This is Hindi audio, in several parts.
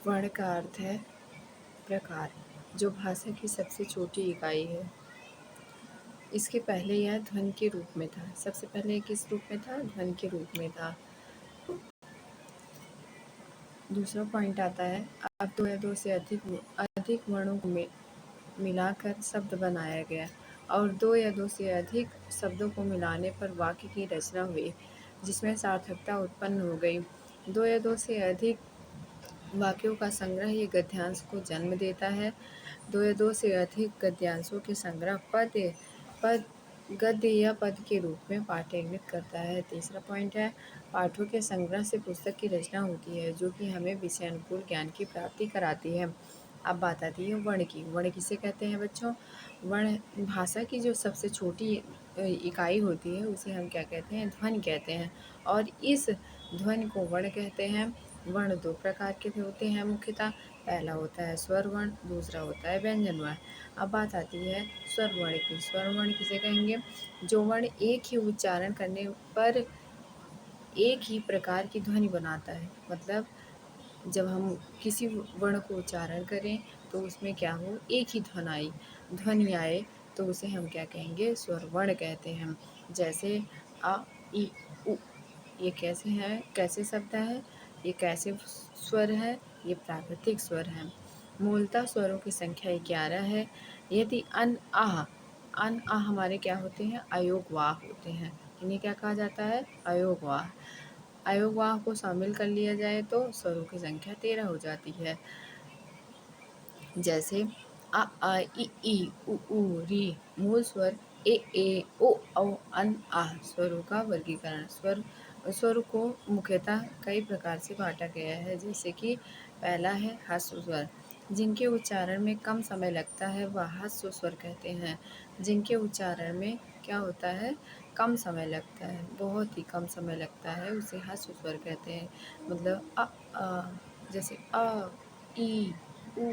वर्ण का अर्थ है प्रकार, जो भाषा की सबसे छोटी इकाई है। इसके पहले यह ध्वनि के रूप में था। सबसे पहले किस रूप में था? ध्वनि के रूप में था। दूसरा पॉइंट आता है, अब दो या दो से अधिक वर्णों को मिलाकर शब्द बनाया गया और दो या दो से अधिक शब्दों को मिलाने पर वाक्य की रचना हुई, जिसमें सार्थकता उत्पन्न हो गई। दो या दो से अधिक वाक्यों का संग्रह ये गद्यांश को जन्म देता है। दो या दो से अधिक गद्यांशों के संग्रह पद गद्य या पद के रूप में पाठ्य इंगित करता है। तीसरा पॉइंट है, पाठों के संग्रह से पुस्तक की रचना होती है, जो कि हमें विषय अनुकूल ज्ञान की प्राप्ति कराती है। अब बात आती है वर्ण की। वर्ण किसे कहते हैं बच्चों? वर्ण भाषा की जो सबसे छोटी इकाई होती है, उसे हम क्या कहते हैं? ध्वनि कहते हैं। और इस ध्वनि को वर्ण कहते हैं। वर्ण दो प्रकार के होते हैं मुख्यतः। पहला होता है स्वर वर्ण, दूसरा होता है व्यंजन वर्ण। अब बात आती है स्वर वर्ण की। स्वर वर्ण किसे कहेंगे? जो वर्ण एक ही उच्चारण करने पर एक ही प्रकार की ध्वनि बनाता है। मतलब जब हम किसी वर्ण को उच्चारण करें तो उसमें क्या हो? एक ही ध्वनि आए तो उसे हम क्या कहेंगे? स्वर वर्ण कहते हैं। जैसे अ, इ, उ। ये कैसे है? कैसे शब्द है? ये कैसे स्वर है? ये प्राकृतिक स्वर है। मूलतः स्वरों की संख्या 11 है। यदि अन आह हमारे क्या होते हैं? अयोगवाह होते हैं। इन्हें क्या कहा जाता है? अयोगवाह। अयोगवाह को शामिल कर लिया जाए तो स्वरों की संख्या 13 हो जाती है। जैसे आ ई उ री मूल स्वर ए ओ औ अन आह स्वरों का वर्गीकरण। स्वर को मुख्यतः कई प्रकार से बांटा गया है, जैसे कि पहला है ह्रस्व स्वर, जिनके उच्चारण में कम समय लगता है वह ह्रस्व स्वर कहते हैं। जिनके उच्चारण में क्या होता है? कम समय लगता है, बहुत ही कम समय लगता है, उसे ह्रस्व स्वर कहते हैं। मतलब जैसे अ ई उ।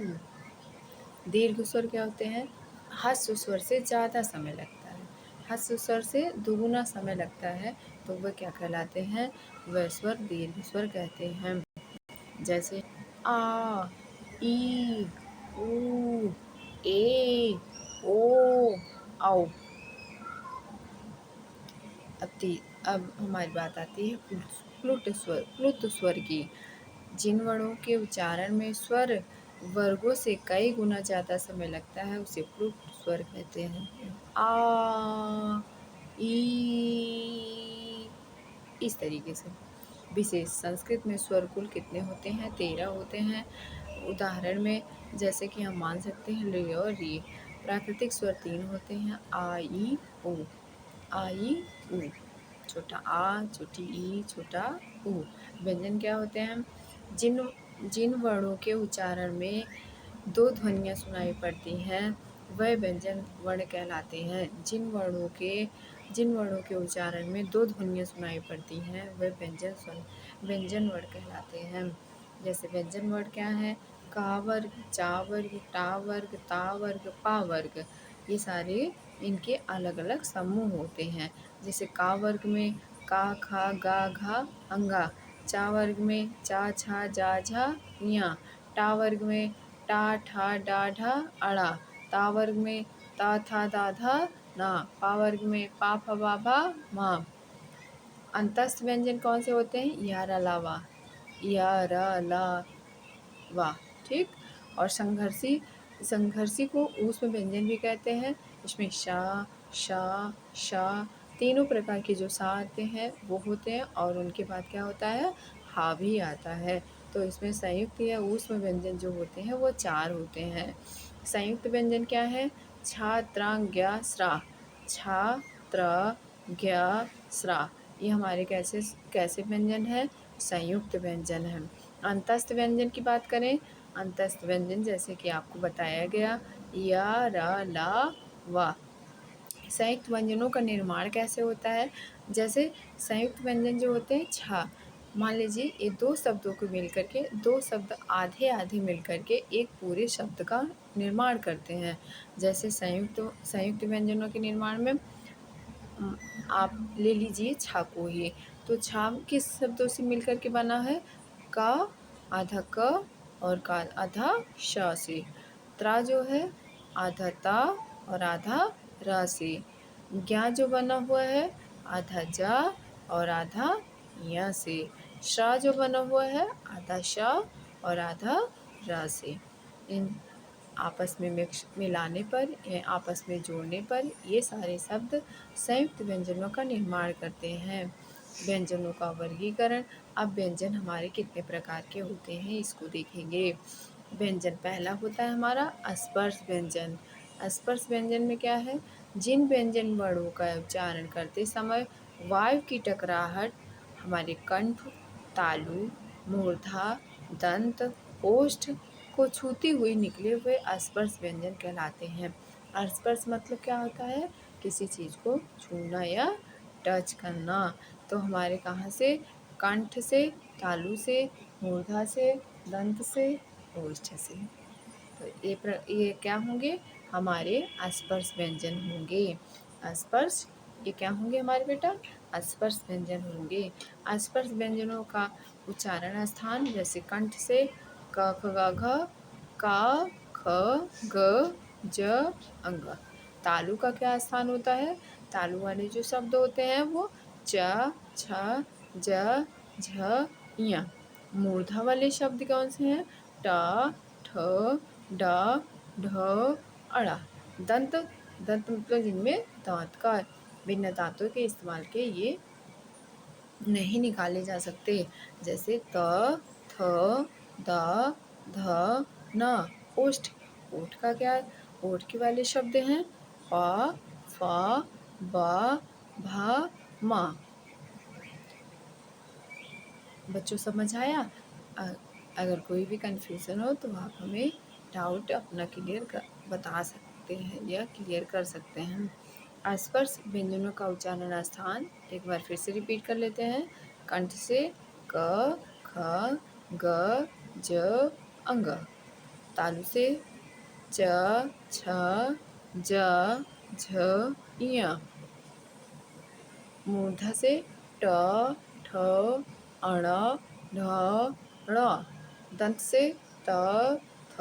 दीर्घ स्वर क्या होते हैं? ह्रस्व स्वर से ज़्यादा समय लगता है, ह्रस्व स्वर से दुगुना समय लगता है, तो वह क्या कहलाते हैं? वह स्वर दीर्घ स्वर कहते हैं। जैसे आ ई उ ए ओ औ। अब हमारी बात आती है प्लुत स्वर की। जिन वर्णों के उच्चारण में स्वर वर्गों से कई गुना ज़्यादा समय लगता है उसे प्लुत स्वर कहते हैं। आ ई, इस तरीके से। विशेष संस्कृत में स्वर कुल कितने होते हैं? 13 होते हैं। उदाहरण में जैसे कि हम मान सकते हैं ल और री। प्राकृतिक स्वर 3 होते हैं, आ ई उ। आ ई उ, छोटा आ, छोटी ई, छोटा उ। व्यंजन क्या होते हैं? जिन जिन वर्णों के उच्चारण में दो ध्वनियाँ सुनाई पड़ती हैं वह व्यंजन वर्ण कहलाते हैं। जिन वर्णों के उच्चारण में दो ध्वनियाँ सुनाई पड़ती हैं वह व्यंजन वर्ण कहलाते हैं। जैसे व्यंजन वर्ण क्या है? का वर्ग, चा वर्ग, टा वर्ग, ता वर्ग, पा वर्ग। ये सारे इनके अलग अलग समूह होते हैं। जैसे का वर्ग में का, खा, गा, घा, अंगा। चा वर्ग में चा, छा, जा, झा, ञा। टा वर्ग में टा, ठा, डा, ढा, अड़ा। ता वर्ग में ता, था, दा, धा, ना। पा वर्ग में पा, फा, बा, भा, मा। अंतस्थ व्यंजन कौन से होते हैं? या, रा, ला, वा। या, रा, ला, वा। ठीक। और संघर्षी को ऊष्म व्यंजन भी कहते हैं। इसमें शा, शा, शा तीनों प्रकार के जो सा आते हैं वो होते हैं और उनके बाद क्या होता है? हा भी आता है। तो इसमें संयुक्त या ऊष्म व्यंजन जो होते हैं वो 4 होते हैं। संयुक्त व्यंजन क्या है? छा, त्रा, ज्ञा, स्रा। छा, त्र, ज्ञा, स्रा। ये हमारे कैसे कैसे व्यंजन है? संयुक्त व्यंजन है। अंतस्थ व्यंजन की बात करें, अंतस्थ व्यंजन जैसे कि आपको बताया गया या, रा, ला, वा। संयुक्त व्यंजनों का निर्माण कैसे होता है? जैसे संयुक्त व्यंजन जो होते हैं छा, मान लीजिए ये दो शब्दों को मिलकर के, दो शब्द आधे आधे मिलकर के एक पूरे शब्द का निर्माण करते हैं। जैसे संयुक्त व्यंजनों के निर्माण में आप ले लीजिए छा को ही। तो छा किस शब्दों से मिलकर के बना है? का, आधा क और काल आधा श से। त्रा जो है आधा ता और आधा र से। ज्ञा जो बना हुआ है आधा जा और आधा या से। शा जो बना हुआ है आधा शा और आधा र से। इन आपस में मिलाने पर या आपस में जोड़ने पर ये सारे शब्द संयुक्त व्यंजनों का निर्माण करते हैं। व्यंजनों का वर्गीकरण। अब व्यंजन हमारे कितने प्रकार के होते हैं इसको देखेंगे। व्यंजन पहला होता है हमारा स्पर्श व्यंजन। स्पर्श व्यंजन में क्या है, जिन व्यंजन वर्णों का उच्चारण करते समय वायु की टकराहट हमारे कंठ, तालु, मूर्धा, दंत, ओष्ठ को छूती हुई निकले हुए स्पर्श व्यंजन कहलाते हैं। स्पर्श मतलब क्या होता है, किसी चीज को छूना या टच करना। तो हमारे कहाँ से, कंठ से, तालु से, मूर्धा से, दंत से, ओष्ठ से। तो ये क्या होंगे, हमारे स्पर्श व्यंजन होंगे। स्पर्श ये क्या होंगे हमारे बेटा, स्पर्श व्यंजन होंगे। स्पर्श व्यंजनों का उच्चारण स्थान जैसे कंठ से क ख ग घ, का ख ग ज अंग। तालु का क्या स्थान होता है, तालु वाले जो शब्द होते हैं वो च छ ज झ ञ। मूर्धा वाले शब्द कौन से हैं, ट ठ ड ढ अड़ा। दंत, दंत मतलब जिनमें दांत का बिना दांतों के इस्तेमाल के ये नहीं निकाले जा सकते, जैसे त थ द ध न। ओष्ठ, ओठ का क्या, ओठ के वाले शब्द हैं प फ ब भ म। बच्चों समझ आया। अगर कोई भी कंफ्यूजन हो तो आप हमें डाउट अपना बता सकते हैं या क्लियर कर सकते हैं। स्पर्श व्यंजनों का उच्चारण स्थान एक बार फिर से रिपीट कर लेते हैं। कंठ से क ख ग ज अंग। तालु से च छ ज झ ञ। मूर्धा से ट ठ अण ढ ण। दंत से त थ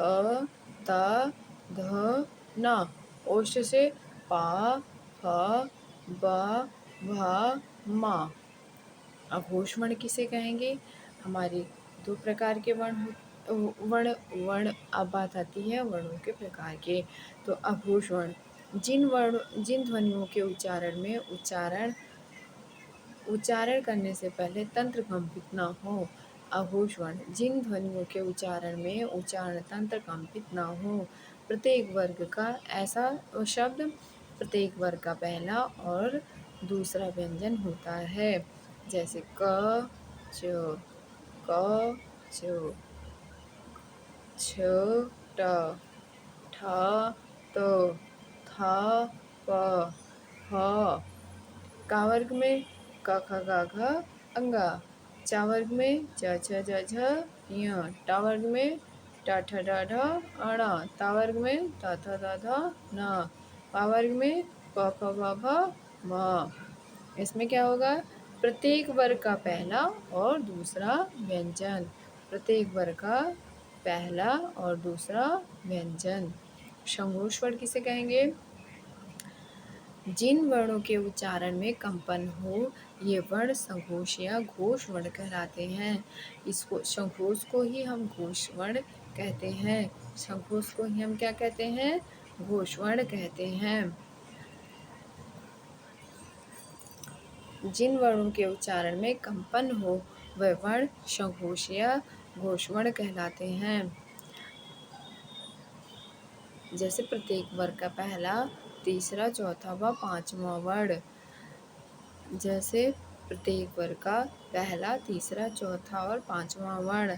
त ध न। ओष्ठ से प फ ब भ म। अघोष वर्ण किसे कहेंगे, हमारे दो प्रकार के वर्ण अब बात आती है वर्णों के प्रकार के। तो अघोष वर्ण जिन ध्वनियों के उच्चारण करने से पहले तंत्र कंपित न हो। अघोष वर्ण जिन ध्वनियों के उच्चारण में उच्चारण तंत्र कंपित न हो। प्रत्येक वर्ग का ऐसा शब्द, प्रत्येक वर्ग का पहला और दूसरा व्यंजन होता है, जैसे क च च छ ट ठ त थ प ह। का वर्ग में क ख ग घ अंगा। चा वर्ग में च छ ज झ ञ। टा वर्ग में ट ठ ड ढ अण। ता वर्ग में त थ द ध न। पा वर्ग में प फ ब भ म। इसमें क्या होगा, प्रत्येक वर्ग का पहला और दूसरा व्यंजन। प्रत्येक वर्ग का पहला और दूसरा व्यंजन। संघोष वर्ण किसे कहेंगे, जिन वर्णों के उच्चारण में कंपन हो ये वर्ण संघोष या घोष वर्ण कहलाते हैं। इसको संघोष को ही हम घोष वर्ण कहते हैं। संघोष को ही हम क्या कहते हैं, घोष वर्ण कहते हैं। जिन वर्णों के उच्चारण में कंपन हो वह वर्ण संघोष या घोष वर्ण कहलाते हैं। जैसे प्रत्येक वर्ग का पहला, तीसरा, चौथा व पांचवा वर्ण। जैसे प्रत्येक वर्ग का पहला, तीसरा, चौथा और पांचवा वर्ण।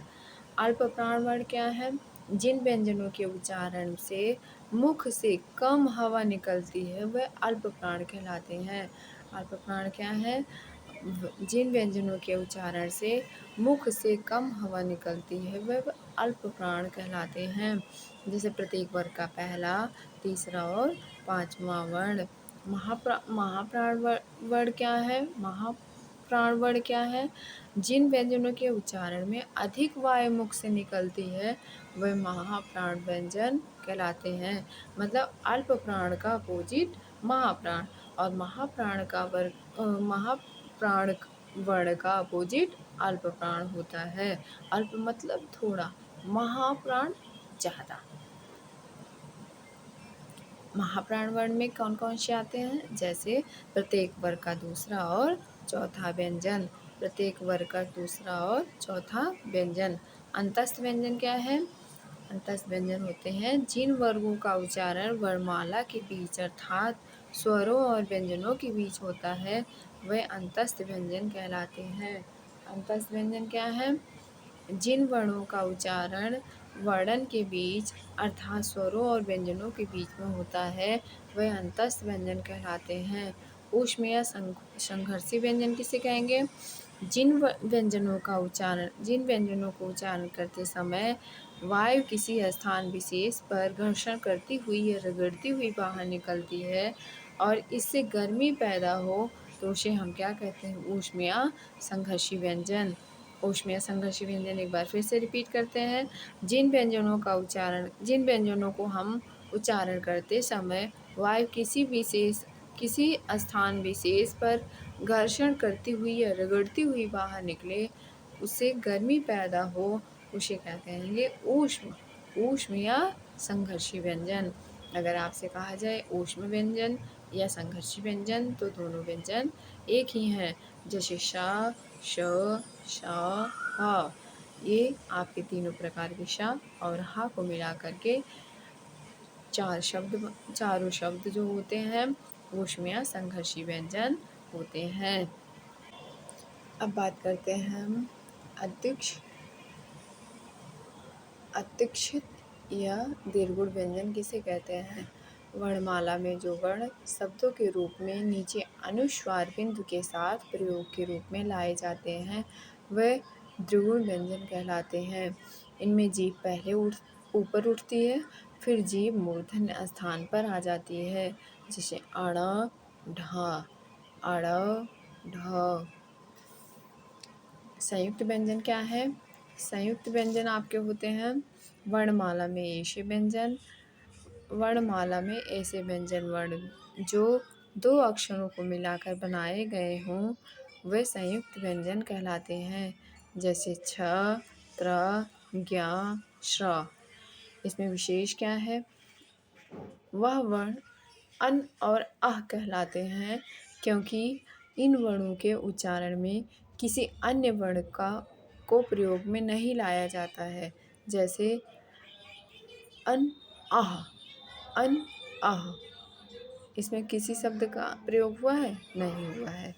अल्प प्राण वर्ण क्या है, जिन व्यंजनों के उच्चारण से मुख से कम हवा निकलती है वह अल्प प्राण कहलाते हैं। अल्प प्राण क्या है, जिन व्यंजनों के उच्चारण से मुख से कम हवा निकलती है वह अल्प प्राण कहलाते हैं। जैसे प्रत्येक वर्ग का पहला, तीसरा और पांचवा वर्ण। महाप्राण वर्ण क्या है, प्राण वर्ण क्या है? जिन व्यंजनों के उच्चारण में अधिक वायु मुख से निकलती है वह महाप्राण व्यंजन कहलाते हैं। मतलब अल्प प्राण का अपोजिट महाप्राण, और महाप्राण वर्ण का अपोजिट अल्प प्राण होता है। अल्प मतलब थोड़ा, महाप्राण ज़्यादा। महाप्राण वर्ण में कौन कौन से आते हैं? जैसे प्रत्येक वर्ग का दूसरा और चौथा व्यंजन, प्रत्येक वर्ग का दूसरा और चौथा व्यंजन। अंतस्थ व्यंजन क्या है? अंतस्थ व्यंजन होते हैं जिन वर्गों का उच्चारण वर्णमाला के बीच अर्थात स्वरों और व्यंजनों के बीच होता है वह अंतस्थ व्यंजन कहलाते हैं। अंतस्थ व्यंजन क्या है? जिन वर्णों का उच्चारण वर्णन के बीच अर्थात स्वरों और व्यंजनों के बीच में होता है वह अंतस्थ व्यंजन कहलाते हैं। ऊष्म या संघर्षी व्यंजन किसे कहेंगे? जिन व्यंजनों को उच्चारण करते समय वायु किसी स्थान विशेष पर घर्षण करती हुई या रगड़ती हुई बाहर निकलती है और इससे गर्मी पैदा हो तो उसे हम क्या कहते हैं? ऊष्म या संघर्षी व्यंजन। ऊष्म या संघर्षी व्यंजन एक बार फिर से रिपीट करते हैं। जिन व्यंजनों को हम उच्चारण करते समय वायु किसी स्थान विशेष पर घर्षण करती हुई या रगड़ती हुई बाहर निकले, उससे गर्मी पैदा हो, उसे क्या कहेंगे? ऊष्म या संघर्षी व्यंजन। अगर आपसे कहा जाए ऊष्म व्यंजन या संघर्षी व्यंजन तो दोनों व्यंजन एक ही हैं। जैसे श, श, ह, ये आपके तीनों प्रकार के श और ह को मिला करके चारों शब्द जो होते हैं ऊष्म या संघर्षी व्यंजन होते हैं। अब बात करते हैं हम अतिक्षित या दीर्घुण व्यंजन किसे कहते हैं? वर्णमाला में जो वर्ण शब्दों के रूप में नीचे अनुस्वार बिंदु के साथ प्रयोग के रूप में लाए जाते हैं वह द्विगुण व्यंजन कहलाते हैं। इनमें जीभ पहले ऊपर उठती है, फिर जीभ मूर्धन्य स्थान पर आ जाती है। जैसे अण, ढ, अड़, ढ। संयुक्त व्यंजन क्या है? संयुक्त व्यंजन आपके होते हैं वर्णमाला में ऐसे व्यंजन वर्ण जो दो अक्षरों को मिलाकर बनाए गए हों वे संयुक्त व्यंजन कहलाते हैं। जैसे छ, त्र, ज्ञ, श्र। इसमें विशेष क्या है? वह वर्ण अन और अह कहलाते हैं क्योंकि इन वर्णों के उच्चारण में किसी अन्य वर्ण को प्रयोग में नहीं लाया जाता है। जैसे अन, आह, अन, आह। इसमें किसी शब्द का प्रयोग हुआ है? नहीं हुआ है,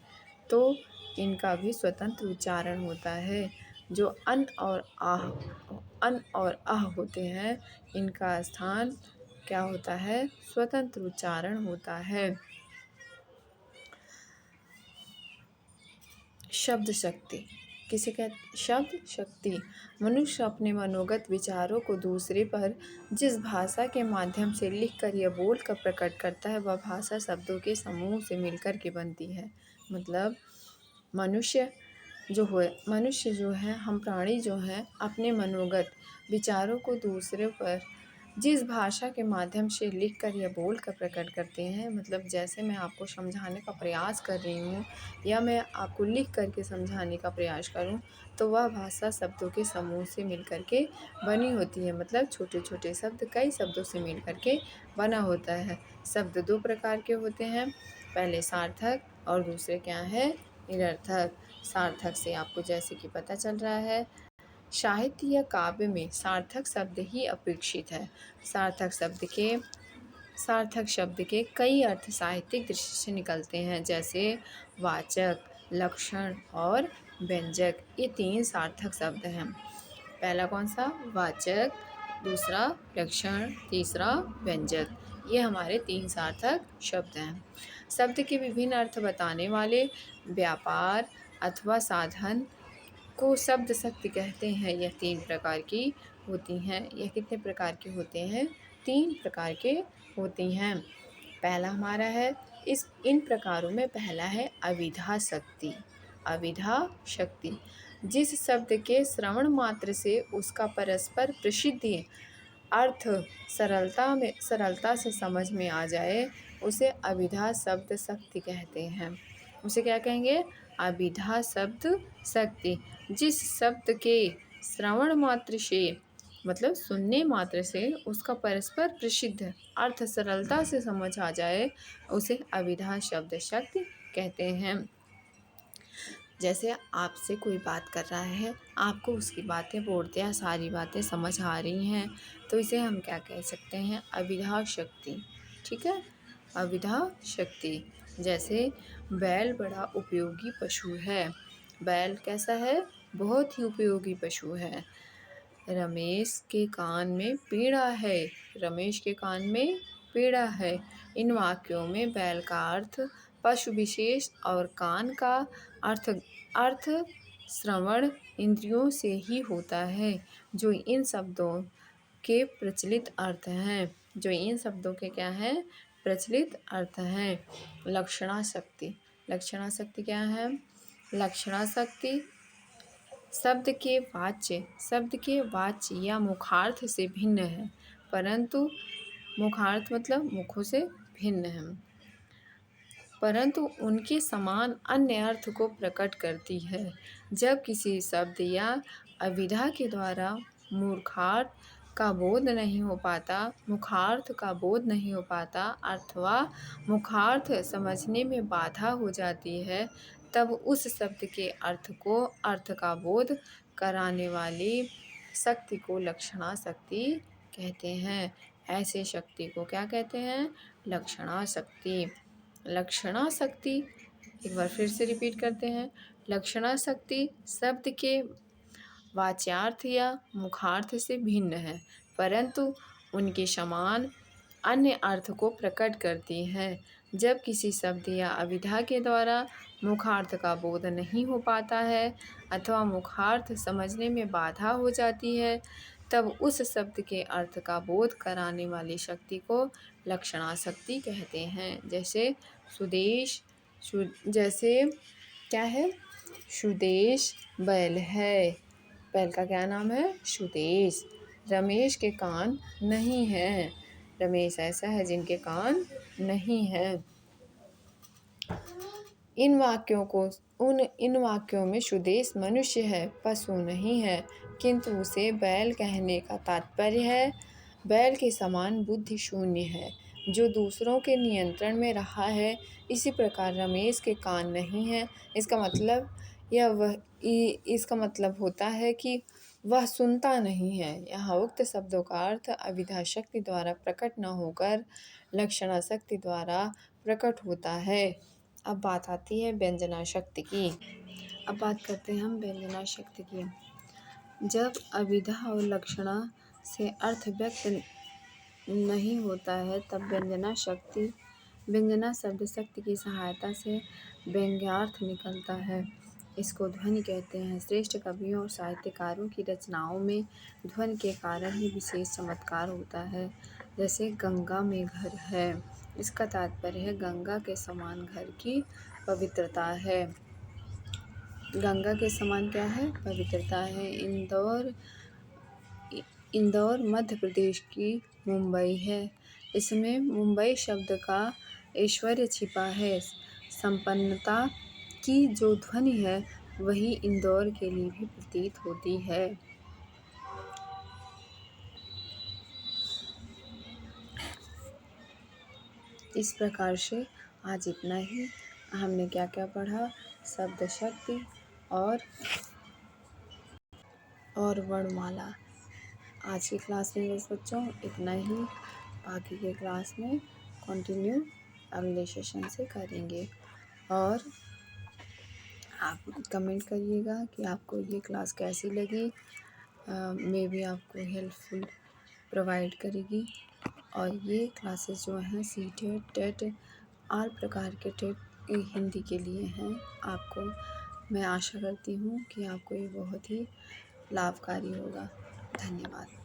तो इनका भी स्वतंत्र उच्चारण होता है। जो अन और आह होते हैं इनका स्थान क्या होता है? स्वतंत्र उच्चारण होता है। शब्द शक्ति किसे कहते? शब्द शक्ति मनुष्य अपने मनोगत विचारों को दूसरे पर जिस भाषा के माध्यम से लिखकर या बोलकर प्रकट करता है वह भाषा शब्दों के समूह से मिलकर के बनती है। मतलब मनुष्य जो है हम प्राणी जो हैं अपने मनोगत विचारों को दूसरे पर जिस भाषा के माध्यम से लिख कर या बोल कर प्रकट करते हैं। मतलब जैसे मैं आपको समझाने का प्रयास कर रही हूँ या मैं आपको लिख करके समझाने का प्रयास करूँ तो वह भाषा शब्दों के समूह से मिल कर के बनी होती है। मतलब छोटे छोटे शब्द कई शब्दों से मिल कर के बना होता है। शब्द दो प्रकार के होते हैं, पहले सार्थक और दूसरे क्या है? निरर्थक। सार्थक से आपको जैसे कि पता चल रहा है साहित्य या काव्य में सार्थक शब्द ही अपेक्षित है। सार्थक शब्द के कई अर्थ साहित्यिक दृष्टि से निकलते हैं जैसे वाचक, लक्षण और व्यंजक। ये तीन सार्थक शब्द हैं। पहला कौन सा? वाचक, दूसरा लक्षण, तीसरा व्यंजक। ये हमारे तीन सार्थक शब्द हैं। शब्द के विभिन्न अर्थ बताने वाले व्यापार अथवा साधन को शब्द शक्ति कहते हैं। यह तीन प्रकार की होती हैं। यह कितने प्रकार के होते हैं? तीन प्रकार के होती हैं। पहला हमारा है इन प्रकारों में पहला है अविधा शक्ति। अविधा शक्ति। जिस शब्द के श्रवण मात्र से उसका परस्पर प्रसिद्धि अर्थ सरलता से समझ में आ जाए उसे अभिधा शब्द शक्ति कहते हैं। उसे क्या कहेंगे? अभिधा शब्द शक्ति। जिस शब्द के श्रवण मात्र से मतलब सुनने मात्र से उसका परस्पर प्रसिद्ध अर्थ सरलता से समझ आ जाए उसे अभिधा शब्द शक्ति कहते हैं। जैसे आपसे कोई बात कर रहा है, आपको उसकी बातें पूर्णतया सारी बातें समझ आ रही हैं, तो इसे हम क्या कह सकते हैं? अभिधा शक्ति। ठीक है, अभिधा शक्ति। जैसे बैल बड़ा उपयोगी पशु है। बैल कैसा है? बहुत ही उपयोगी पशु है। रमेश के कान में पीड़ा है। रमेश के कान में पीड़ा है। इन वाक्यों में बैल का अर्थ पशु विशेष और कान का अर्थ श्रवण इंद्रियों से ही होता है, जो इन शब्दों के प्रचलित अर्थ हैं। जो इन शब्दों के क्या हैं? प्रचलित अर्थ हैं। लक्षणा शक्ति। लक्षणा शक्ति क्या है? लक्षणा शक्ति शब्द के वाच्य या मुखार्थ से भिन्न है, परंतु मुखार्थ मतलब मुखों से भिन्न है, परंतु उनके समान अन्य अर्थ को प्रकट करती है। जब किसी शब्द या अभिधा के द्वारा मुखार्थ का बोध नहीं हो पाता अथवा मुखार्थ समझने में बाधा हो जाती है, तब उस शब्द के अर्थ का बोध कराने वाली शक्ति को लक्षणा शक्ति कहते हैं। ऐसे शक्ति को क्या कहते हैं? लक्षणा शक्ति। लक्षणा शक्ति एक बार फिर से रिपीट करते हैं। लक्षणा शक्ति शब्द के वाच्यार्थ या मुखार्थ से भिन्न है, परंतु उनके समान अन्य अर्थ को प्रकट करती है। जब किसी शब्द या अभिधा के द्वारा मुखार्थ का बोध नहीं हो पाता है अथवा मुखार्थ समझने में बाधा हो जाती है, तब उस शब्द के अर्थ का बोध कराने वाली शक्ति को लक्षणा शक्ति कहते हैं। जैसे क्या है? सुदेश बैल है। बैल का क्या नाम है? सुदेश। रमेश के कान नहीं हैं। रमेश ऐसा है जिनके कान नहीं हैं। इन वाक्यों में सुदेश मनुष्य है, पशु नहीं है, किंतु उसे बैल कहने का तात्पर्य है बैल के समान बुद्धि शून्य है, जो दूसरों के नियंत्रण में रहा है। इसी प्रकार रमेश के कान नहीं हैं। इसका मतलब होता है कि वह सुनता नहीं है। यहाँ उक्त शब्दों का अर्थ अभिधा शक्ति द्वारा प्रकट न होकर लक्षणा शक्ति द्वारा प्रकट होता है। अब बात आती है व्यंजना शक्ति की। अब बात करते हैं हम व्यंजना शक्ति की। जब अभिधा और लक्षणा से अर्थ व्यक्त नहीं होता है, तब व्यंजना शब्द शक्ति की सहायता से व्यंग्यार्थ निकलता है। इसको ध्वनि कहते हैं। श्रेष्ठ कवियों और साहित्यकारों की रचनाओं में ध्वनि के कारण ही विशेष चमत्कार होता है। जैसे गंगा में घर है, इसका तात्पर्य है गंगा के समान घर की पवित्रता है। गंगा के समान क्या है? पवित्रता है। इंदौर मध्य प्रदेश की मुंबई है। इसमें मुंबई शब्द का ऐश्वर्य छिपा है। संपन्नता की जो ध्वनि है वही इंदौर के लिए भी प्रतीत होती है। इस प्रकार से आज इतना ही। हमने क्या क्या पढ़ा? शब्द शक्ति और वर्णमाला। आज की क्लास में बस बच्चों इतना ही। बाकी के क्लास में कंटिन्यू अगले सेशन से करेंगे। और आप कमेंट करिएगा कि आपको ये क्लास कैसी लगी। मैं भी आपको हेल्पफुल प्रोवाइड करेगी। और ये क्लासेस जो हैं सीटेट टेट ऑल प्रकार के टेट हिंदी के लिए हैं। आपको मैं आशा करती हूँ कि आपको ये बहुत ही लाभकारी होगा। धन्यवाद।